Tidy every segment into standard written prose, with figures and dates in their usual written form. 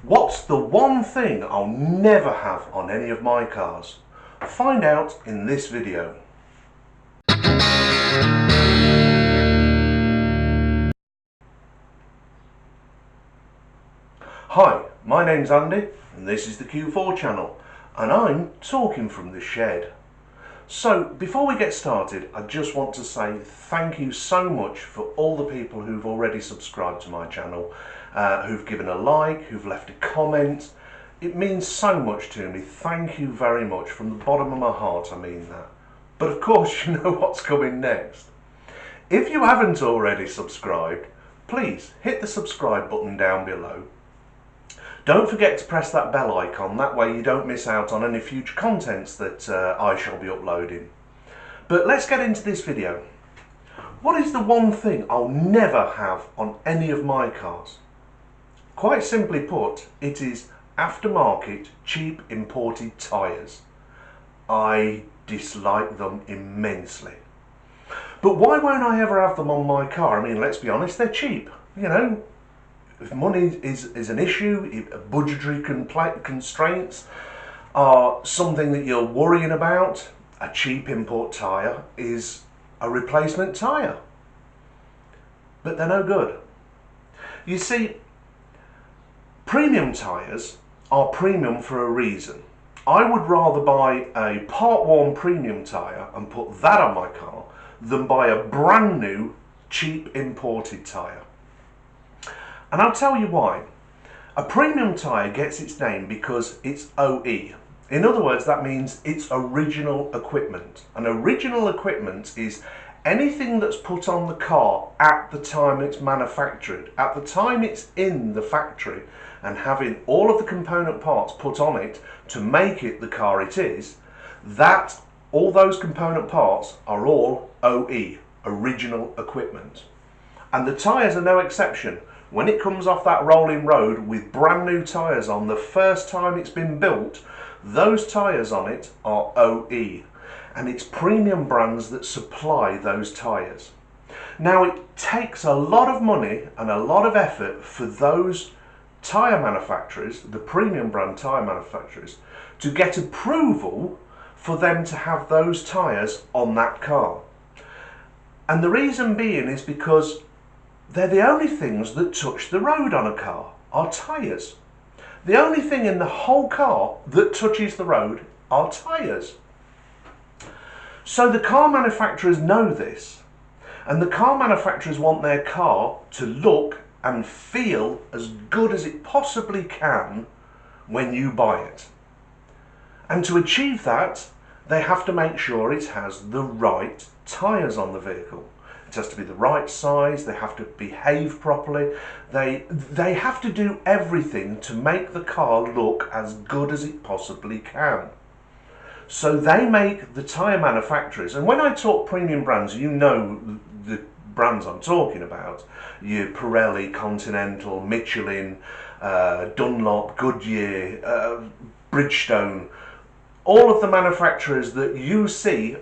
What's the one thing I'll never have on any of my cars? Find out in this video. Hi, my name's Andy and this is the Q4 channel and I'm talking from the shed. So before we get started, I just want to say thank you so much for all the people who've already subscribed to my channel, who've given a like, who've left a comment. It means so much to me. Thank you very much. From the bottom of my heart, I mean that. But of course, you know what's coming next. If you haven't already subscribed, please hit the subscribe button down below. Don't forget to press that bell icon, that way you don't miss out on any future contents that I shall be uploading. But let's get into this video. What is the one thing I'll never have on any of my cars? Quite simply put, it is aftermarket, cheap imported tyres. I dislike them immensely. But why won't I ever have them on my car? I mean, let's be honest, they're cheap, you know. If money is an issue, if budgetary constraints are something that you're worrying about, a cheap import tyre is a replacement tyre. But they're no good. You see, premium tyres are premium for a reason. I would rather buy a part-worn premium tyre and put that on my car than buy a brand new, cheap imported tyre. And I'll tell you why. A premium tyre gets its name because it's OE. In other words, that means it's original equipment. And original equipment is anything that's put on the car at the time it's manufactured, at the time it's in the factory, and having all of the component parts put on it to make it the car it is, that all those component parts are all OE, original equipment. And the tyres are no exception. When it comes off that rolling road with brand new tyres on the first time it's been built, those tyres on it are OE. And it's premium brands that supply those tyres. Now it takes a lot of money and a lot of effort for those tyre manufacturers, the premium brand tyre manufacturers, to get approval for them to have those tyres on that car. And the reason being is because they're the only things that touch the road on a car, are tyres. The only thing in the whole car that touches the road are tyres. So the car manufacturers know this, and the car manufacturers want their car to look and feel as good as it possibly can when you buy it. And to achieve that, they have to make sure it has the right tyres on the vehicle. It has to be the right size, they have to behave properly, they have to do everything to make the car look as good as it possibly can. So they make the tyre manufacturers, and when I talk premium brands, you know the brands I'm talking about, your Pirelli, Continental, Michelin, Dunlop, Goodyear, Bridgestone, all of the manufacturers that you see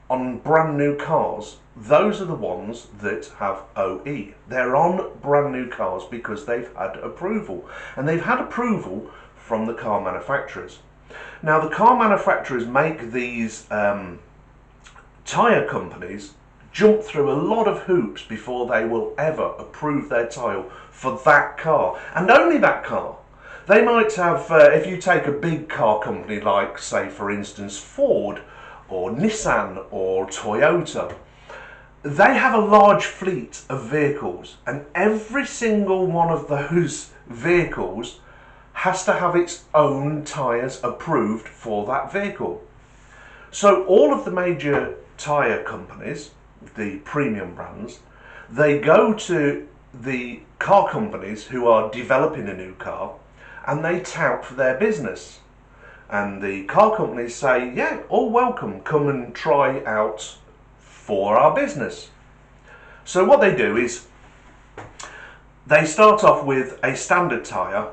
on brand new cars, those are the ones that have OE. They're on brand new cars because they've had approval. And they've had approval from the car manufacturers. Now the car manufacturers make these tyre companies jump through a lot of hoops before they will ever approve their tyre for that car. And only that car. They might have, if you take a big car company like, say for instance, Ford, or Nissan or Toyota, they have a large fleet of vehicles, and every single one of those vehicles has to have its own tyres approved for that vehicle. So all of the major tyre companies, the premium brands, they go to the car companies who are developing a new car and they tout for their business. And the car companies say, yeah, all welcome, come and try out for our business. So what they do is they start off with a standard tyre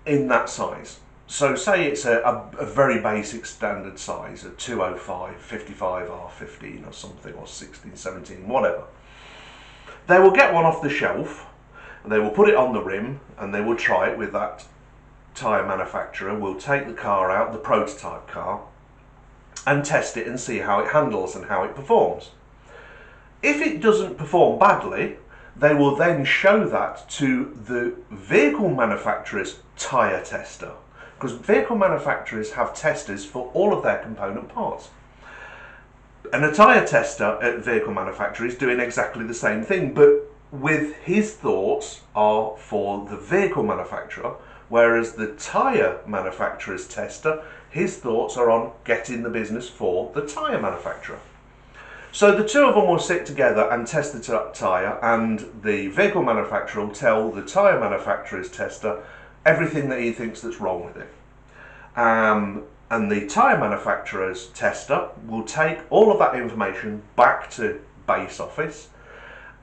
in that size. So say it's a very basic standard size, a 205, 55 R15 or something, or 16, 17, whatever. They will get one off the shelf, and they will put it on the rim, and they will try it with that tyre manufacturer will take the car out, the prototype car, and test it and see how it handles and how it performs. If it doesn't perform badly, they will then show that to the vehicle manufacturer's tyre tester, because vehicle manufacturers have testers for all of their component parts. And a tyre tester at the vehicle manufacturer is doing exactly the same thing, but with his thoughts are for the vehicle manufacturer, whereas the tyre manufacturer's tester, his thoughts are on getting the business for the tyre manufacturer. So the two of them will sit together and test the tyre, and the vehicle manufacturer will tell the tyre manufacturer's tester everything that he thinks that's wrong with it. And the tyre manufacturer's tester will take all of that information back to base office,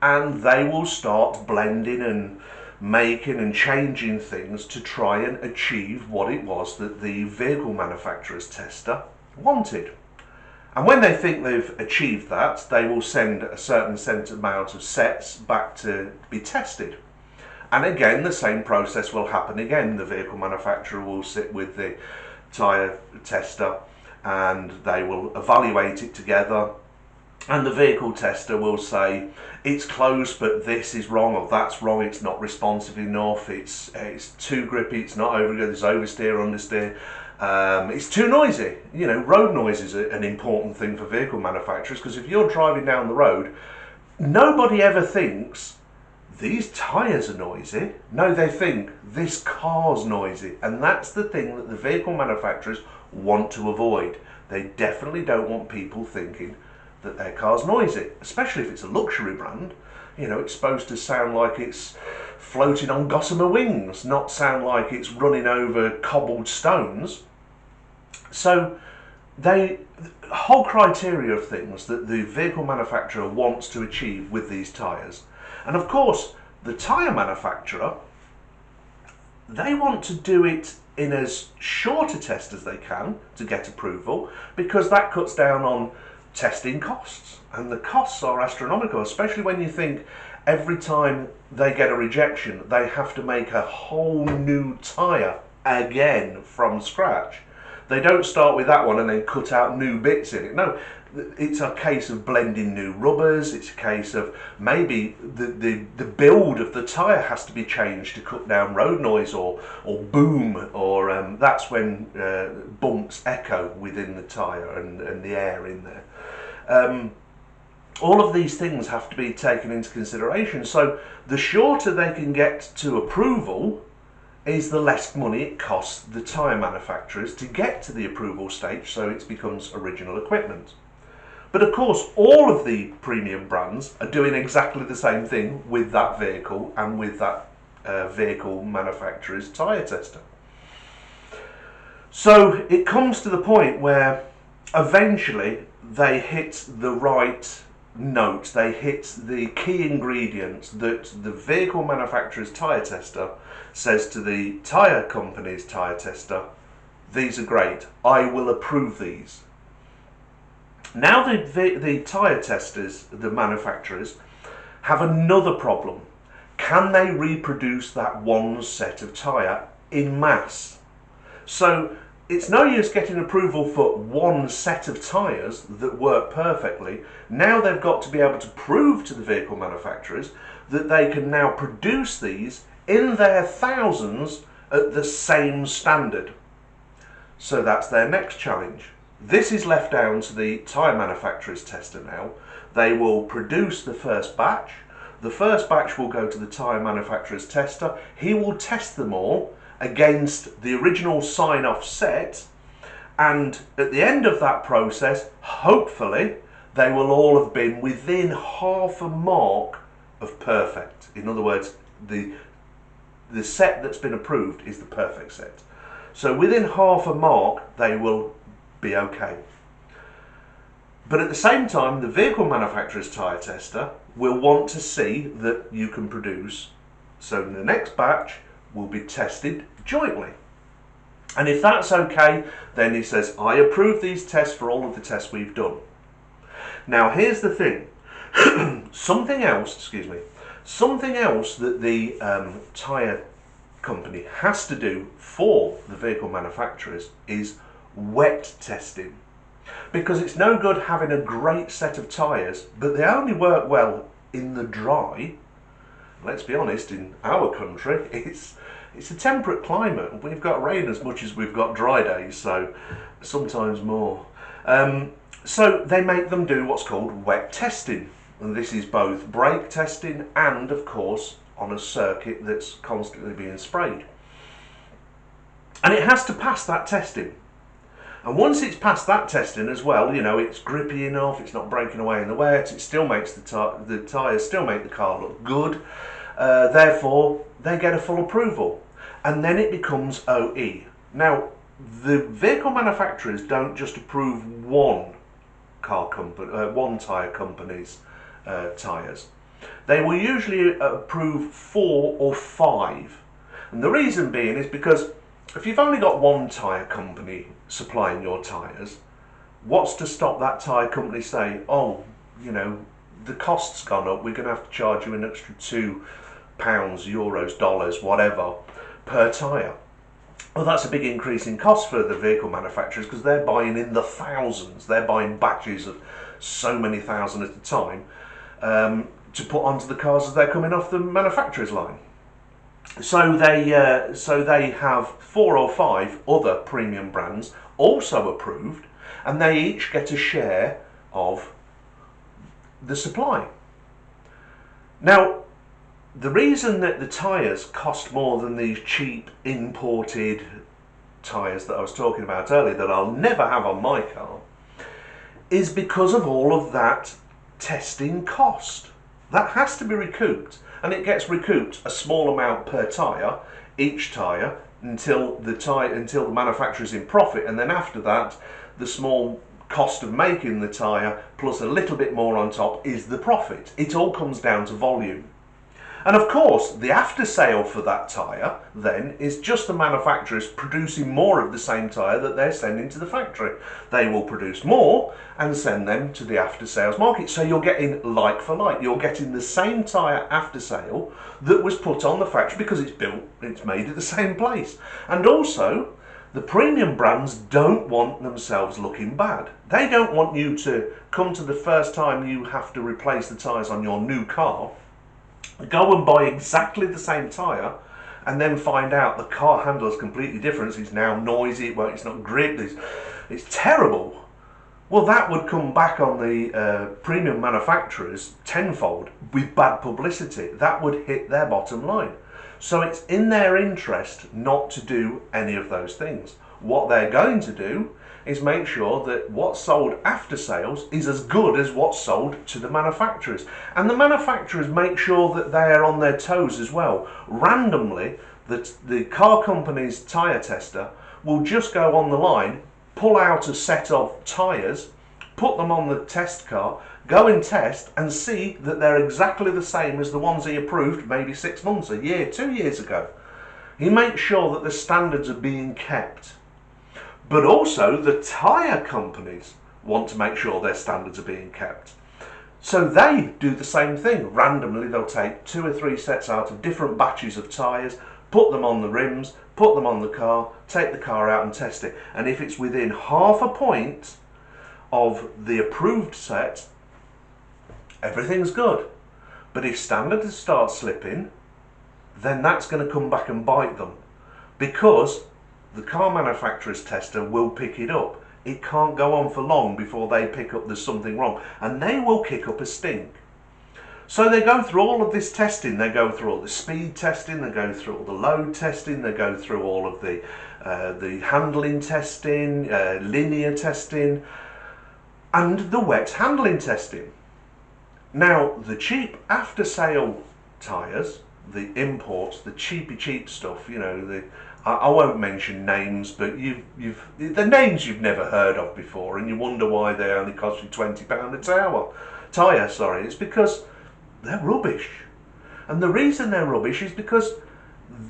and they will start blending and making and changing things to try and achieve what it was that the vehicle manufacturer's tester wanted. And when they think they've achieved that, they will send a certain set amount of sets back to be tested. And again, the same process will happen again. The vehicle manufacturer will sit with the tyre tester and they will evaluate it together. And the vehicle tester will say, it's close, but this is wrong, or that's wrong, it's not responsive enough, it's too grippy, it's not over good, there's oversteer, understeer. It's too noisy. You know, road noise is an important thing for vehicle manufacturers, because if you're driving down the road, nobody ever thinks these tyres are noisy. No, they think this car's noisy, and that's the thing that the vehicle manufacturers want to avoid. They definitely don't want people thinking that their car's noisy, especially if it's a luxury brand. You know, it's supposed to sound like it's floating on gossamer wings, not sound like it's running over cobbled stones. So the whole criteria of things that the vehicle manufacturer wants to achieve with these tyres. And of course, the tyre manufacturer, they want to do it in as short a test as they can to get approval, because that cuts down on testing costs. And the costs are astronomical, especially when you think every time they get a rejection, they have to make a whole new tyre again from scratch. They don't start with that one and then cut out new bits in it. No, it's a case of blending new rubbers. It's a case of maybe the build of the tyre has to be changed to cut down road noise or boom, or that's when bumps echo within the tyre and the air in there. All of these things have to be taken into consideration. So the shorter they can get to approval is the less money it costs the tyre manufacturers to get to the approval stage, so it becomes original equipment. But of course, all of the premium brands are doing exactly the same thing with that vehicle and with that vehicle manufacturer's tyre tester. So it comes to the point where eventually they hit the right note, they hit the key ingredients that the vehicle manufacturer's tyre tester says to the tyre company's tyre tester, these are great, I will approve these. Now the tyre testers, the manufacturers, have another problem. Can they reproduce that one set of tyre in mass? So it's no use getting approval for one set of tyres that work perfectly. Now they've got to be able to prove to the vehicle manufacturers that they can now produce these in their thousands at the same standard. So that's their next challenge. This is left down to the tyre manufacturer's tester now. They will produce the first batch. The first batch will go to the tyre manufacturer's tester. He will test them all against the original sign-off set, and at the end of that process, hopefully, they will all have been within half a mark of perfect. In other words, the set that's been approved is the perfect set. So within half a mark, they will be okay. But at the same time, the vehicle manufacturer's tyre tester will want to see that you can produce. So in the next batch will be tested jointly. And if that's okay, then he says, I approve these tests for all of the tests we've done. Now here's the thing. Something else that the tyre company has to do for the vehicle manufacturers is wet testing. Because it's no good having a great set of tyres, but they only work well in the dry. Let's be honest, in our country, it's a temperate climate. We've got rain as much as we've got dry days, so sometimes more. So they make them do what's called wet testing. And this is both brake testing and, of course, on a circuit that's constantly being sprayed. And it has to pass that testing. And once it's passed that testing as well, you know, it's grippy enough, it's not breaking away in the wet, it still makes the tyres still make the car look good. Therefore, they get a full approval. And then it becomes OE. Now, the vehicle manufacturers don't just approve one tyre company's tyres. They will usually approve 4 or 5. And the reason being is because if you've only got one tyre company supplying your tyres, what's to stop that tyre company saying, oh, you know, the cost's gone up, we're going to have to charge you an extra £2, euros, dollars, whatever, per tyre. Well, that's a big increase in cost for the vehicle manufacturers because they're buying in the thousands. They're buying batches of so many thousand at a time to put onto the cars as they're coming off the manufacturer's line. So they have 4 or 5 other premium brands also approved, and they each get a share of the supply. Now, the reason that the tyres cost more than these cheap imported tyres that I was talking about earlier that I'll never have on my car is because of all of that testing cost. That has to be recouped, and it gets recouped a small amount per tyre, each tyre, until the manufacturer's in profit, and then after that the small cost of making the tyre plus a little bit more on top is the profit. It all comes down to volume. And of course, the after sale for that tyre then is just the manufacturers producing more of the same tyre that they're sending to the factory. They will produce more and send them to the after sales market. So you're getting like for like. You're getting the same tyre after sale that was put on the factory because it's made at the same place. And also, the premium brands don't want themselves looking bad. They don't want you to come to the first time you have to replace the tyres on your new car, go and buy exactly the same tyre, and then find out the car handles completely different. It's now noisy, it's not gripped, it's terrible. Well, that would come back on the premium manufacturers tenfold with bad publicity. That would hit their bottom line. So it's in their interest not to do any of those things. What they're going to do is make sure that what's sold after sales is as good as what's sold to the manufacturers. And the manufacturers make sure that they are on their toes as well. Randomly, the car company's tyre tester will just go on the line, pull out a set of tyres, put them on the test car, go and test and see that they're exactly the same as the ones he approved maybe 6 months, a year, 2 years ago. He makes sure that the standards are being kept. But also the tyre companies want to make sure their standards are being kept. So they do the same thing. Randomly they'll take 2 or 3 sets out of different batches of tyres, put them on the rims, put them on the car, take the car out and test it. And if it's within half a point of the approved set, everything's good. But if standards start slipping, then that's going to come back and bite them, because the car manufacturer's tester will pick it up. It can't go on for long before they pick up there's something wrong, and they will kick up a stink. So they go through all of this testing. They go through all the speed testing, they go through all the load testing, they go through all of the handling testing, linear testing, and the wet handling testing. Now, the cheap after sale tyres, the imports, the cheap stuff, you know, I won't mention names, but the names you've never heard of before, and you wonder why they only cost you £20 a tyre. It's because they're rubbish. And the reason they're rubbish is because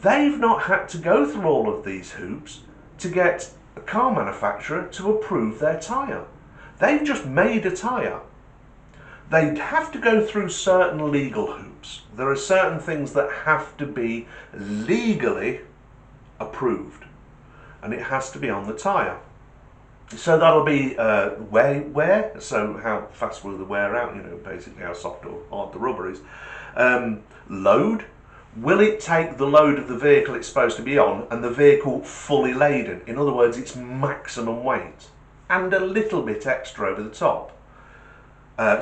they've not had to go through all of these hoops to get a car manufacturer to approve their tyre. They've just made a tyre. They'd have to go through certain legal hoops. hoops. There are certain things that have to be legally approved, and it has to be on the tyre. So that'll be wear, so how fast will the wear out, you know, basically how soft or hard the rubber is. Load, will it take the load of the vehicle it's supposed to be on and the vehicle fully laden? In other words, its maximum weight and a little bit extra over the top.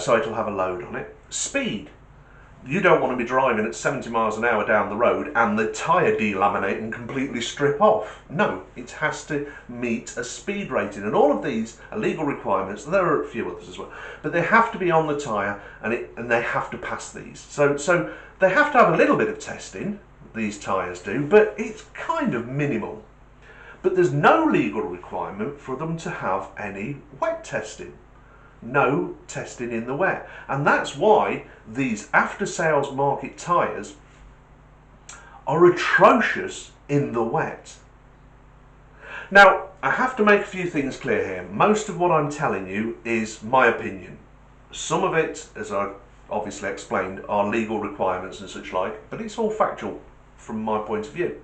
So it'll have a load on it. Speed. You don't want to be driving at 70 miles an hour down the road and the tyre delaminate and completely strip off. No, it has to meet a speed rating. And all of these are legal requirements. There are a few others as well. But they have to be on the tyre and they have to pass these. So they have to have a little bit of testing, these tyres do, but it's kind of minimal. But there's no legal requirement for them to have any wet testing. No testing in the wet, and that's why these after-sales market tyres are atrocious in the wet. Now, I have to make a few things clear here. Most of what I'm telling you is my opinion. Some of it, as I obviously explained, are legal requirements and such like, but it's all factual from my point of view.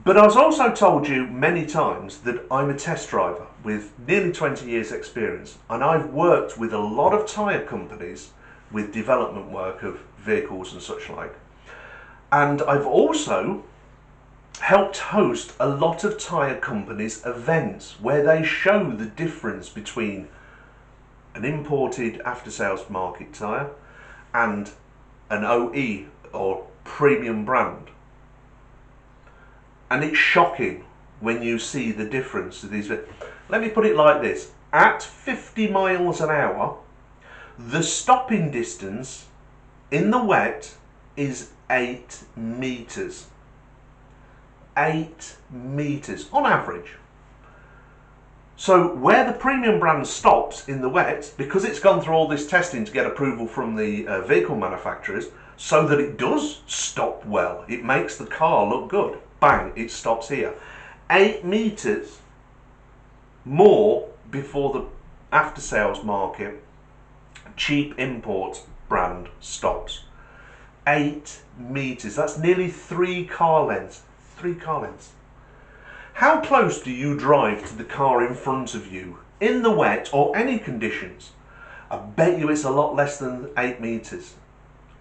But I was also told you many times that I'm a test driver with nearly 20 years experience, and I've worked with a lot of tyre companies with development work of vehicles and such like. And I've also helped host a lot of tyre companies' events where they show the difference between an imported after-sales market tyre and an OE or premium brand. And it's shocking when you see the difference to these. Let me put it like this. At 50 miles an hour, the stopping distance in the wet is 8 meters. 8 meters on average. So where the premium brand stops in the wet, because it's gone through all this testing to get approval from the vehicle manufacturers, so that it does stop well, it makes the car look good. Bang, it stops here. 8 meters more before the after-sales market cheap import brand stops. 8 meters, that's nearly 3 car lengths. 3 car lengths. How close do you drive to the car in front of you in the wet or any conditions? I bet you it's a lot less than 8 meters.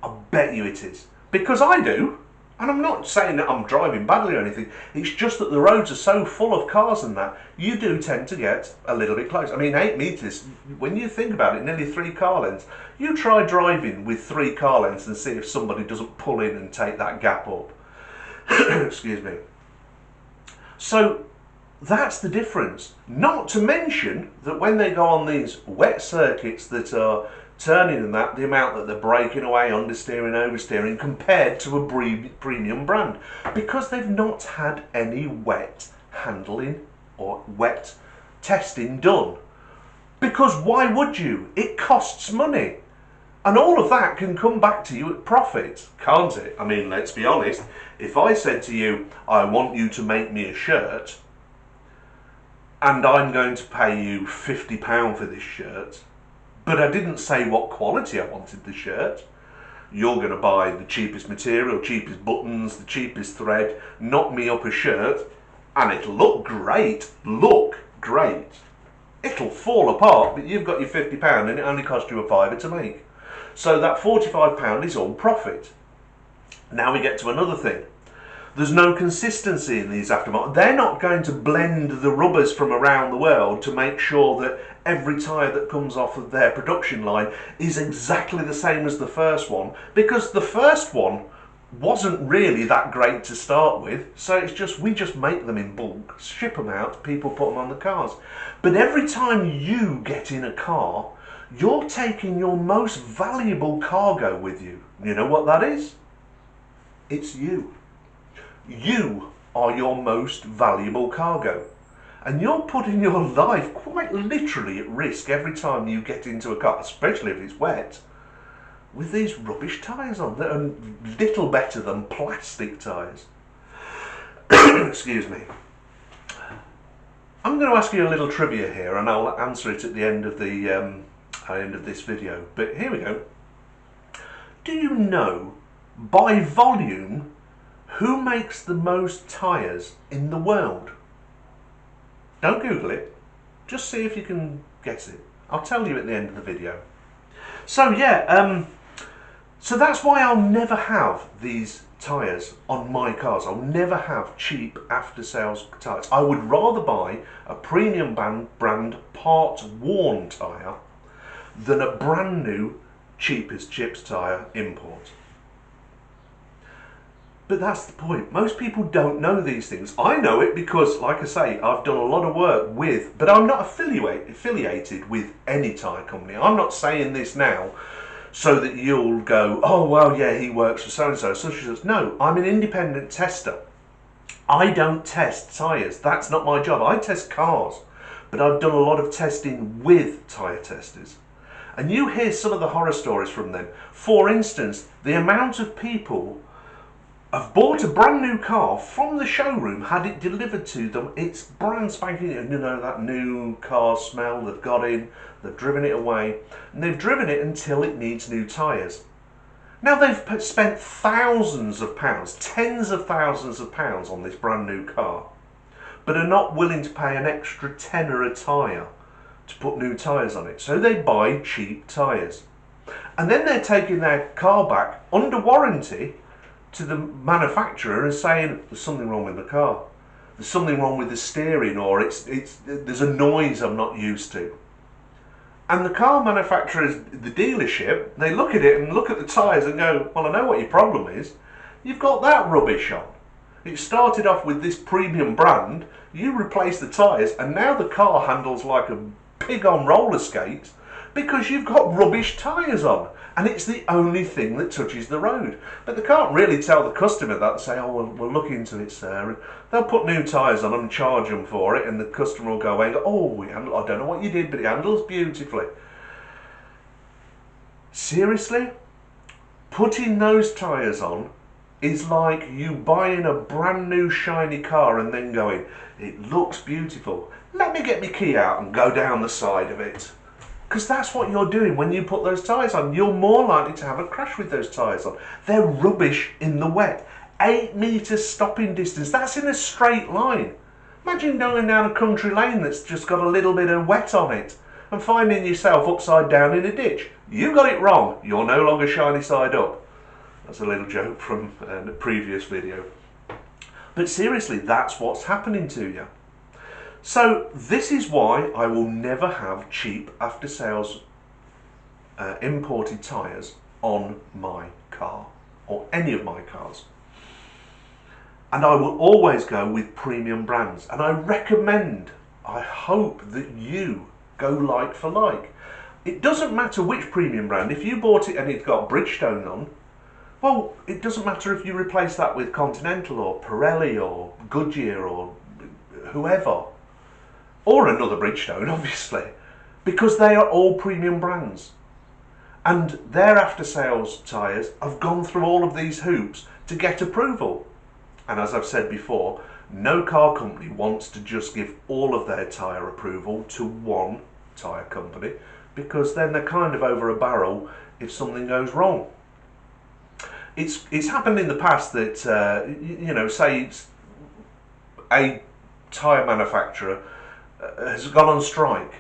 I bet you it is. Because I do. And I'm not saying that I'm driving badly or anything. It's just that the roads are so full of cars and that you do tend to get a little bit close. I mean, 8 meters, when you think about it, nearly 3 car lengths. You try driving with 3 car lengths and see if somebody doesn't pull in and take that gap up. Excuse me. So that's the difference. Not to mention that when they go on these wet circuits that are turning and that, the amount that they're braking away, understeering, oversteering, compared to a premium brand, because they've not had any wet handling or wet testing done. Because why would you? It costs money. And all of that can come back to you at profit, can't it? I mean, let's be honest. If I said to you, I want you to make me a shirt, and I'm going to pay you £50 for this shirt, but I didn't say what quality I wanted the shirt. You're going to buy the cheapest material, cheapest buttons, the cheapest thread, knock me up a shirt, and it'll look great. Look great. It'll fall apart, but you've got your £50 and it only cost you a fiver to make. So that £45 is all profit. Now we get to another thing. There's no consistency in these aftermarket. They're not going to blend the rubbers from around the world to make sure that every tyre that comes off of their production line is exactly the same as the first one, because the first one wasn't really that great to start with. So it's just, we just make them in bulk, ship them out, people put them on the cars. But every time you get in a car, you're taking your most valuable cargo with you. You know what that is? It's you. You are your most valuable cargo. And you're putting your life quite literally at risk every time you get into a car, especially if it's wet, with these rubbish tyres on that are little better than plastic tyres. Excuse me. I'm going to ask you a little trivia here, and I'll answer it at the end of the end of this video. But here we go. Do you know, by volume, who makes the most tyres in the world? Don't Google it, just see if you can guess it. I'll tell you at the end of the video. So yeah, so that's why I'll never have these tyres on my cars. I'll never have cheap after-sales tyres. I would rather buy a premium brand part-worn tyre than a brand new cheap as chips tyre import. But that's the point. Most people don't know these things. I know it because, like I say, I've done a lot of work with, but I'm not affiliated with any tyre company. I'm not saying this now so that you'll go, oh, well, yeah, he works for so-and-so, such and such. No, I'm an independent tester. I don't test tyres. That's not my job. I test cars, but I've done a lot of testing with tyre testers. And you hear some of the horror stories from them. For instance, the amount of people have bought a brand new car from the showroom, had it delivered to them, it's brand spanking new, you know, that new car smell, they've got in, they've driven it away, and they've driven it until it needs new tyres. Now they've spent thousands of pounds, tens of thousands of pounds on this brand new car, but are not willing to pay an extra tenner a tyre to put new tyres on it, so they buy cheap tyres. And then they're taking their car back under warranty to the manufacturer and saying there's something wrong with the car, there's something wrong with the steering, or there's a noise I'm not used to. And the car manufacturers, the dealership, they look at it and look at the tyres and go, well, I know what your problem is. You've got that rubbish on. It started off with this premium brand, you replace the tyres, and now the car handles like a pig on roller skates because you've got rubbish tyres on. And it's the only thing that touches the road. But they can't really tell the customer that and say, oh, well, we'll look into it, sir. They'll put new tyres on them and charge them for it, and the customer will go away and go, oh, I don't know what you did, but it handles beautifully. Seriously? Putting those tyres on is like you buying a brand new shiny car and then going, it looks beautiful. Let me get my key out and go down the side of it. Because that's what you're doing when you put those tyres on. You're more likely to have a crash with those tyres on. They're rubbish in the wet. 8 metres stopping distance, that's in a straight line. Imagine going down a country lane that's just got a little bit of wet on it and finding yourself upside down in a ditch. You got it wrong, you're no longer shiny side up. That's a little joke from a previous video. But seriously, that's what's happening to you. So this is why I will never have cheap after-sales imported tyres on my car or any of my cars. And I will always go with premium brands. And I recommend, I hope that you go like for like. It doesn't matter which premium brand. If you bought it and it's got Bridgestone on, well, it doesn't matter if you replace that with Continental or Pirelli or Goodyear or whoever. Or another Bridgestone, obviously, because they are all premium brands. And their after-sales tyres have gone through all of these hoops to get approval. And as I've said before, no car company wants to just give all of their tyre approval to one tyre company, because then they're kind of over a barrel if something goes wrong. It's happened in the past that, you know, say a tyre manufacturer has gone on strike.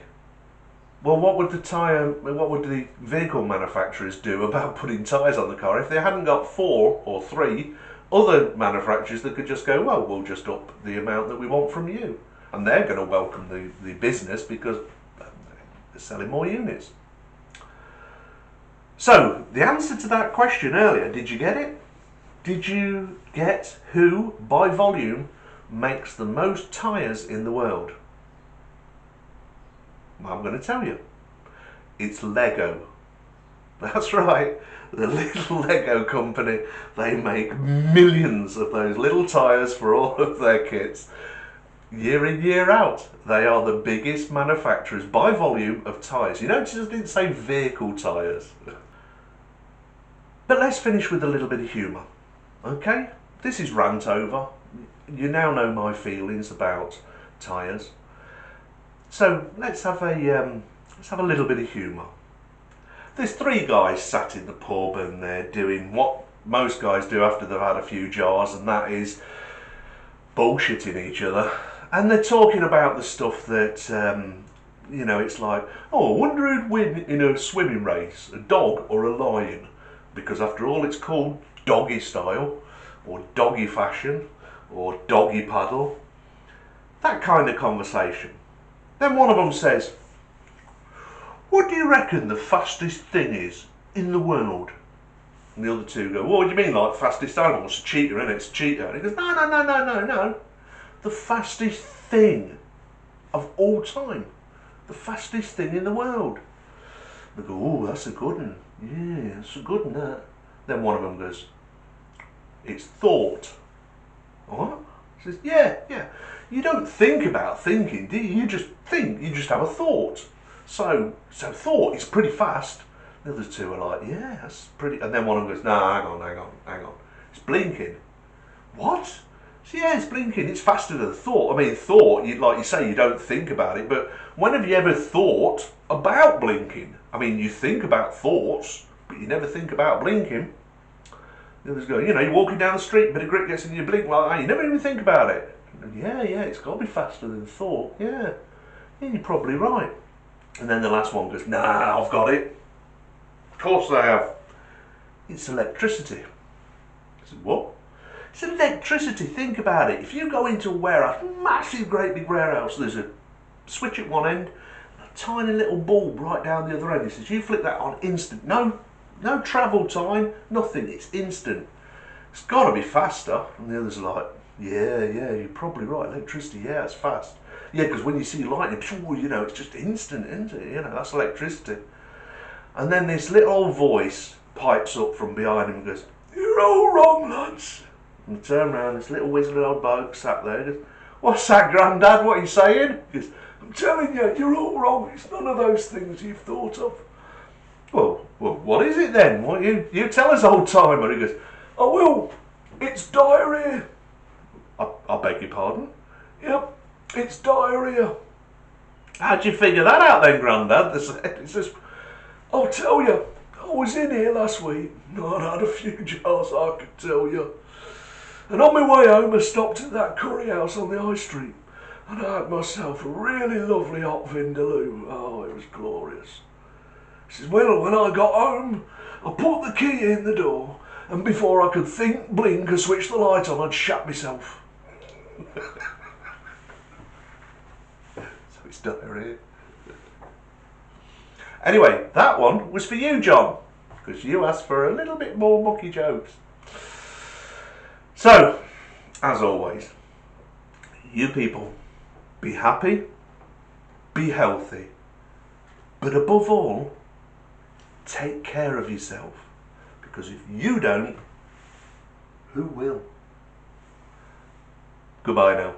Well, what would the vehicle manufacturers do about putting tyres on the car if they hadn't got 4 or 3 other manufacturers that could just go, well, we'll just up the amount that we want from you. And they're going to welcome the business because they're selling more units. So, the answer to that question earlier, did you get it? Did you get who, by volume, makes the most tyres in the world? I'm going to tell you. It's Lego. That's right, the little Lego company. They make millions of those little tyres for all of their kits. Year in, year out, they are the biggest manufacturers by volume of tyres. You notice I didn't say vehicle tyres. But let's finish with a little bit of humour. Okay? This is rant over. You now know my feelings about tyres. So let's have a little bit of humour. there's three guys sat in the pub and they're doing what most guys do after they've had a few jars, and that is bullshitting each other. And they're talking about the stuff that, it's like, oh, I wonder who'd win in a swimming race, a dog or a lion? Because after all, it's called doggy style, or doggy fashion, or doggy paddle. That kind of conversation. Then one of them says, what do you reckon the fastest thing is in the world? And the other two go, well, what do you mean, like fastest animal? It's a cheetah, isn't it? It's a cheetah. And he goes, no. The fastest thing of all time. The fastest thing in the world. They go, oh, that's a good one. Yeah, that's a good one, that. Then one of them goes, it's thought. What? He says, yeah. You don't think about thinking, do you? You just think. You just have a thought. So thought is pretty fast. The other two are like, yeah, that's pretty. And then one of them goes, no, hang on. It's blinking. What? So yeah, it's blinking. It's faster than thought. I mean, thought, like you say, you don't think about it. But when have you ever thought about blinking? I mean, you think about thoughts, but you never think about blinking. The others go, you're walking down the street, a bit of grit gets in your blink like that. You never even think about it. And yeah, it's got to be faster than thought. Yeah, you're probably right. And then the last one goes, nah, I've got it. Of course I have. It's electricity. I said, what? It's electricity. Think about it. If you go into a warehouse, massive, great big warehouse, there's a switch at one end, and a tiny little bulb right down the other end. He says, you flick that on instant. No travel time, nothing. It's instant. It's got to be faster. And the others are like, yeah, you're probably right. Electricity, yeah, it's fast. Yeah, because when you see lightning, it's just instant, isn't it? That's electricity. And then this little old voice pipes up from behind him and goes, you're all wrong, lads. And I turn around, this little wizzling old bloke sat there. He goes, what's that, Grandad? What are you saying? He goes, I'm telling you, you're all wrong. It's none of those things you've thought of. Well, what is it then? What you tell us, old timer. He goes, I will. It's diarrhea. I beg your pardon? Yep, it's diarrhea. How'd you figure that out then, Grandad? He says, I'll tell you. I was in here last week. I'd had a few jars, I could tell you. And on my way home, I stopped at that curry house on the high street. And I had myself a really lovely hot vindaloo. Oh, it was glorious. He says, well, when I got home, I put the key in the door, and before I could think, blink, or switch the light on, I'd shat myself. So it's diarrhea. Anyway, that one was for you, John, because you asked for a little bit more mucky jokes. So, as always, you people, be happy, be healthy, but above all, take care of yourself, because if you don't, who will? Goodbye now.